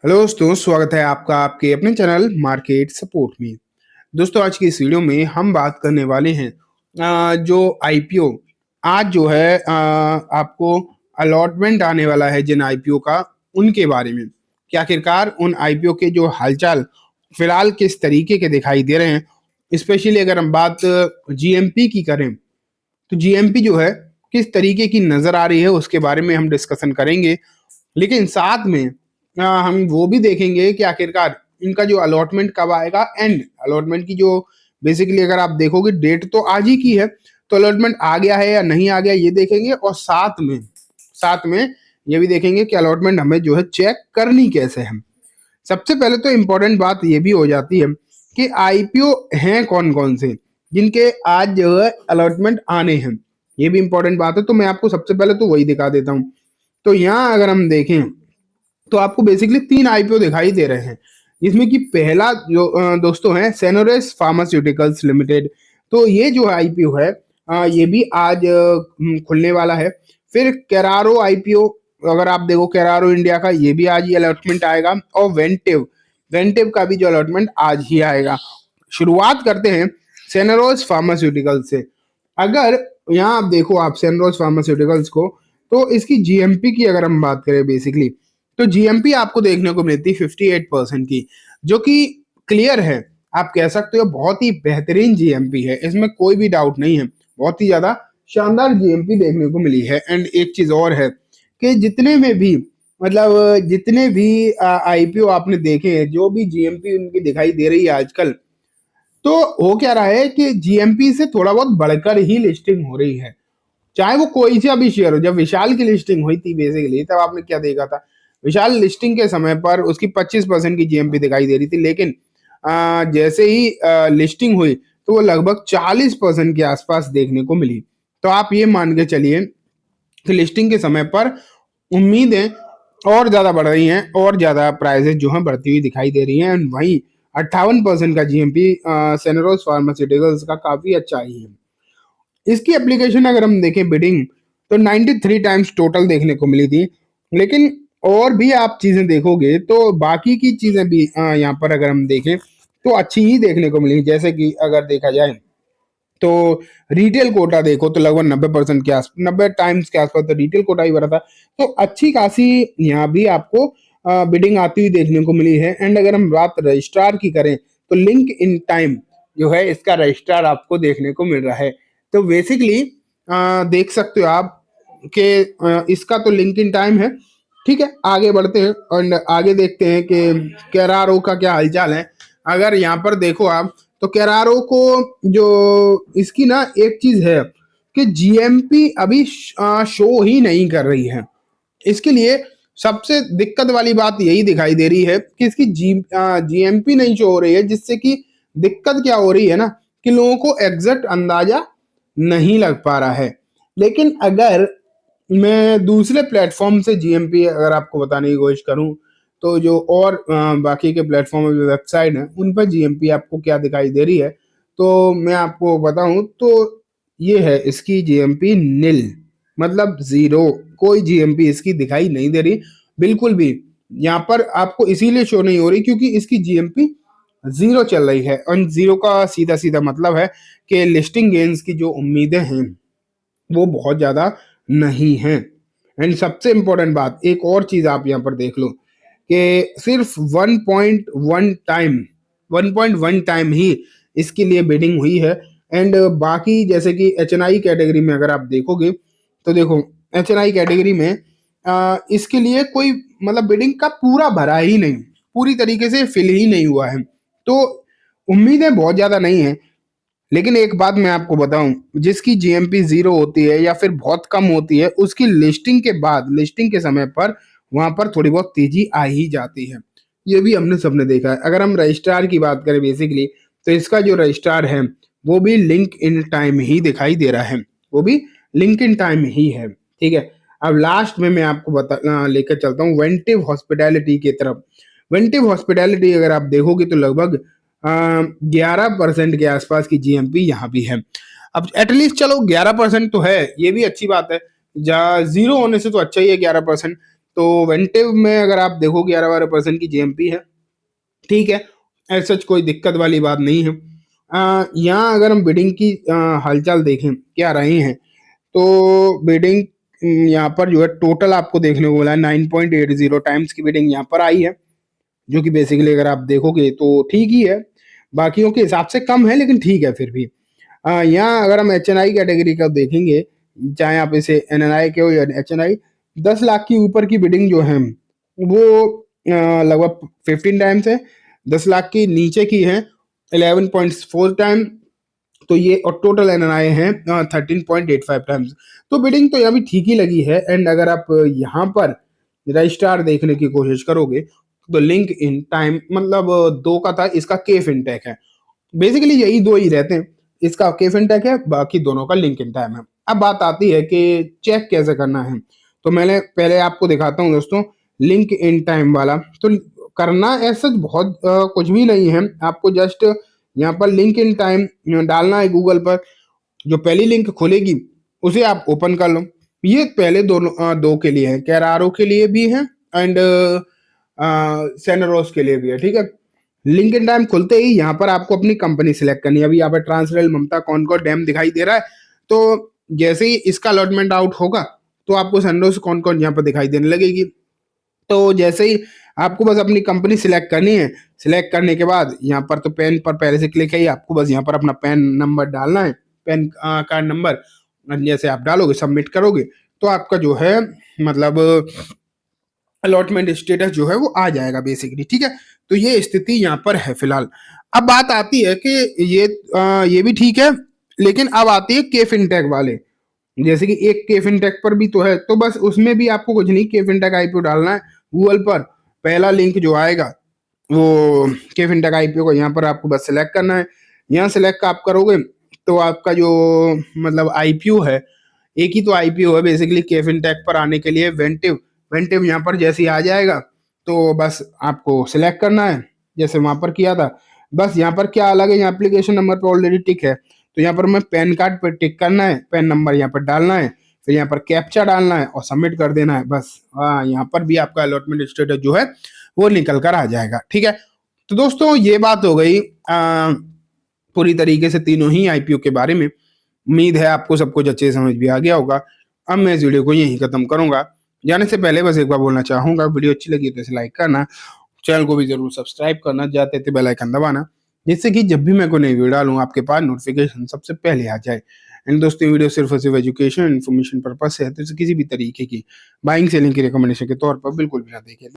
Hello दोस्तों, स्वागत है आपका आपके अपने चैनल मार्केट सपोर्ट में। दोस्तों, आज की इस वीडियो में हम बात करने वाले हैं जो आईपीओ आज जो है आपको अलॉटमेंट आने वाला है जिन आईपीओ का, उनके बारे में कि आखिरकार उन आईपीओ के जो हालचाल फिलहाल किस तरीके के दिखाई दे रहे हैं। स्पेशली अगर हम बात जीएमपी की करें तो जीएमपी जो है किस तरीके की नजर आ रही है उसके बारे में हम डिस्कशन करेंगे। लेकिन साथ में हम वो भी देखेंगे कि आखिरकार इनका जो अलॉटमेंट कब आएगा एंड अलॉटमेंट की जो बेसिकली अगर आप देखोगे डेट तो आज ही की है, तो अलॉटमेंट आ गया है या नहीं आ गया ये देखेंगे। और साथ में ये भी देखेंगे कि अलॉटमेंट हमें जो है चेक करनी कैसे है। सबसे पहले तो इम्पोर्टेंट बात ये भी हो जाती है कि आईपीओ हैं कौन कौन से जिनके आज जो है अलॉटमेंट आने हैं, ये भी इम्पोर्टेंट बात है। तो मैं आपको सबसे पहले तो वही दिखा देता हूँ। तो यहाँ अगर हम देखें तो आपको बेसिकली 3 आईपीओ दिखाई दे रहे हैं, जिसमें कि पहला जो दोस्तों है सेनोरेस फार्मास्यूटिकल्स लिमिटेड। तो ये जो आईपीओ है ये भी आज खुलने वाला है। फिर केरारो आईपीओ, अगर आप देखो केरारो इंडिया का, ये भी आज ही अलॉटमेंट आएगा। और वेंटिव वेंटिव का भी जो अलॉटमेंट आज ही आएगा। शुरुआत करते हैं सेनोरोस फार्मास्यूटिकल्स से। अगर यहाँ आप देखो आप सेनोरोस फार्मास्यूटिकल्स को, तो इसकी जीएमपी की अगर हम बात करें बेसिकली, तो जीएमपी आपको देखने को मिलती है 58% की, जो कि क्लियर है। आप कह सकते हो बहुत ही बेहतरीन जीएमपी है, इसमें कोई भी डाउट नहीं है। बहुत ही ज्यादा शानदार जीएमपी देखने को मिली है। एंड एक चीज और है कि जितने में भी मतलब जितने भी आईपीओ आपने देखे हैं, जो भी जीएमपी उनकी दिखाई दे रही है आजकल, तो हो क्या रहा है कि जीएमपी से थोड़ा बहुत बढ़कर ही लिस्टिंग हो रही है, चाहे वो कोई सा भी शेयर हो। जब विशाल की लिस्टिंग हुई थी बेसिकली, तब आपने क्या देखा था, विशाल लिस्टिंग के समय पर उसकी 25% की जीएमपी दिखाई दे रही थी। लेकिन जैसे ही लिस्टिंग हुई तो वो लगभग 40% के आसपास देखने को मिली। तो आप ये मान के चलिए कि लिस्टिंग के समय पर उम्मीदें और ज्यादा बढ़ रही हैं और ज्यादा प्राइसेस जो है बढ़ती हुई दिखाई दे रही हैं। एंड वहीं 58% का जीएमपी सेनेरोस फार्मास्यूटिकल्स का काफी अच्छा ही है। इसकी एप्लीकेशन अगर हम देखें बिडिंग, तो 93 टाइम्स टोटल देखने को मिली थी। लेकिन और भी आप चीजें देखोगे तो बाकी की चीजें भी यहाँ पर अगर हम देखें तो अच्छी ही देखने को मिली। जैसे कि अगर देखा जाए तो रिटेल कोटा देखो तो लगभग 90% के आस 90 टाइम्स के आसपास तो रिटेल कोटा ही भरा था। तो अच्छी खासी यहाँ भी आपको बिडिंग आती हुई देखने को मिली है। एंड अगर हम बात रजिस्ट्रार की करें तो लिंक इन टाइम जो है इसका रजिस्ट्रार आपको देखने को मिल रहा है। तो बेसिकली देख सकते हो आप कि इसका तो लिंक इन टाइम है। ठीक है, आगे बढ़ते हैं और आगे देखते हैं कि केरारो का क्या हालचाल है। अगर यहाँ पर देखो आप तो केरारो को जो इसकी ना एक चीज है कि जीएमपी अभी शो ही नहीं कर रही है। इसके लिए सबसे दिक्कत वाली बात यही दिखाई दे रही है कि इसकी जीएमपी नहीं शो हो रही है, जिससे कि दिक्कत क्या हो रही है ना कि लोगों को एग्जैक्ट अंदाजा नहीं लग पा रहा है। लेकिन अगर मैं दूसरे प्लेटफॉर्म से जीएमपी अगर आपको बताने की कोशिश करूं तो जो और बाकी के प्लेटफॉर्म वेबसाइट हैं उन पर जीएमपी आपको क्या दिखाई दे रही है, तो मैं आपको बताऊं तो ये है इसकी जीएमपी नील, मतलब जीरो। कोई जीएमपी इसकी दिखाई नहीं दे रही बिल्कुल भी। यहाँ पर आपको इसीलिए शो नहीं हो रही क्योंकि इसकी जीएमपी जीरो चल रही है। और जीरो का सीधा सीधा मतलब है कि लिस्टिंग गेन्स की जो उम्मीदें हैं वो बहुत ज्यादा नहीं है। एंड सबसे इंपॉर्टेंट बात एक और चीज आप यहाँ पर देख लो कि सिर्फ 1.1 टाइम ही इसके लिए बिडिंग हुई है। एंड बाकी जैसे कि एचएनआई कैटेगरी में अगर आप देखोगे तो देखो एचएनआई कैटेगरी में इसके लिए कोई मतलब बिडिंग का पूरा भरा ही नहीं, पूरी तरीके से फिल ही नहीं हुआ है। तो उम्मीदें बहुत ज्यादा नहीं है। लेकिन एक बात मैं आपको बताऊं, जिसकी जीएमपी जीरो होती है या फिर बहुत कम होती है, उसकी लिस्टिंग के बाद लिस्टिंग के समय पर वहां पर थोड़ी बहुत तेजी आ ही जाती है। ये भी हमने सबने देखा है। अगर हम रजिस्ट्रार की बात करें बेसिकली, तो इसका जो रजिस्ट्रार है वो भी लिंक इन टाइम ही दिखाई दे रहा है, वो भी लिंक इन टाइम ही है। ठीक है, अब लास्ट में मैं आपको बता लेकर चलता हूँ वेंटिव हॉस्पिटैलिटी की तरफ। वेंटिव हॉस्पिटैलिटी अगर आप देखोगे तो लगभग 11% के आसपास की जीएमपी यहाँ भी है। अब एटलीस्ट चलो 11% तो है, ये भी अच्छी बात है। जीरो होने से तो अच्छा ही है 11%। तो वेंटिव में अगर आप देखो 11-12% की जीएमपी है, ठीक है, ऐसा सच कोई दिक्कत वाली बात नहीं है। यहाँ अगर हम बिडिंग की हालचाल देखें क्या रहे हैं, तो बिडिंग यहाँ पर जो है टोटल आपको देखने को मिला है 9.80 टाइम्स की बिडिंग यहाँ पर आई है, जो कि बेसिकली अगर आप देखोगे तो ठीक ही है, बाकियों के हिसाब से कम है लेकिन ठीक है फिर भी। यहाँ अगर हम HNI कैटेगरी का देखेंगे, चाहे आप इसे NNI के हो या HNI, 10 लाख की ऊपर की बिडिंग जो है वो लगभग 15 टाइम्स है। 10 लाख की नीचे की है 11.4 टाइम, तो ये और टोटल NNI है 13.85 टाइम्स। तो बिडिंग तो यहाँ भी ठीक ही लगी है। एंड अगर आप यहाँ पर रजिस्ट्रार देखने की कोशिश करोगे तो लिंक इन टाइम मतलब 2 का था, इसका के फिनटेक है। बेसिकली यही 2 ही रहते हैं, इसका के फिनटेक है, बाकी दोनों का लिंक इन टाइम है। अब बात आती है कि चेक कैसे करना है, तो मैंने पहले आपको दिखाता हूँ दोस्तों लिंक इन टाइम वाला। तो करना ऐसा बहुत कुछ भी नहीं है, आपको जस्ट यहाँ पर लिंक इन टाइम डालना है गूगल पर। जो पहली लिंक खुलेगी उसे आप ओपन कर लो। ये पहले दोनों 2 के लिए है, कैरारो के लिए भी है एंड सेनरोस के लिए भी है, ठीक है। लिंक इन टाइम खुलते ही यहाँ पर आपको अपनी कंपनी सिलेक्ट करनी है। अभी यहाँ पर ट्रांसरेल ममता कॉनकॉर्ड डैम दिखाई दे रहा है, तो जैसे ही इसका अलॉटमेंट आउट होगा तो आपको सनरोज कॉनकॉर्ड यहाँ पर दिखाई देने लगेगी। तो जैसे ही आपको बस अपनी कंपनी सिलेक्ट करनी है, सिलेक्ट करने के बाद यहाँ पर तो पैन पर पहले से क्लिक है ही, आपको बस यहाँ पर अपना पैन नंबर डालना है, पैन कार्ड नंबर जैसे आप डालोगे सबमिट करोगे तो आपका जो है मतलब अलॉटमेंट स्टेटस जो है वो आ जाएगा बेसिकली, ठीक है। तो ये स्थिति यहाँ पर है फिलहाल। अब बात आती है कि ये भी ठीक है, लेकिन अब आती है के फिनटेक वाले। जैसे कि एक के फिनटेक पर भी तो है, तो बस उसमें भी आपको कुछ नहीं, के फिनटेक आईपीओ डालना है गूगल पर। पहला लिंक जो आएगा वो के फिनटेक आईपीओ को यहाँ पर आपको बस सिलेक्ट करना है। यहाँ सिलेक्ट आप करोगे तो आपका जो मतलब आईपीओ है, एक ही तो आईपीओ है बेसिकली के फिनटेक पर आने के लिए, वेंटिव। वेंटिव यहाँ पर जैसे ही आ जाएगा तो बस आपको सिलेक्ट करना है जैसे वहां पर किया था। बस यहाँ पर क्या अलग है, यहाँ एप्लीकेशन नंबर पर ऑलरेडी टिक है, तो यहाँ पर मैं पैन कार्ड पर टिक करना है, पैन नंबर यहाँ पर डालना है, फिर यहाँ पर कैप्चा डालना है और सबमिट कर देना है बस। यहाँ पर भी आपका अलॉटमेंट स्टेटस जो है वो निकल कर आ जाएगा, ठीक है। तो दोस्तों ये बात हो गई पूरी तरीके से तीनों ही आईपीओ के बारे में। उम्मीद है आपको सब कुछ अच्छे समझ भी आ गया होगा। अब मैं इस वीडियो को यहीं खत्म करूंगा। जाने से पहले बस एक बार बोलना चाहूंगा, वीडियो अच्छी लगी तो इसे लाइक करना, चैनल को भी जरूर सब्सक्राइब करना, जाते थे बेल आइकन दबाना, जिससे कि जब भी मैं कोई नई वीडियो डालूं आपके पास नोटिफिकेशन सबसे पहले आ जाए। एंड दोस्तों वीडियो सिर्फ और सिर्फ एजुकेशन इन्फॉर्मेशन पर्पस है, तो इसे किसी भी तरीके की बाइंग सेलिंग की रिकमेंडेशन के तौर पर बिल्कुल भी ना देखें।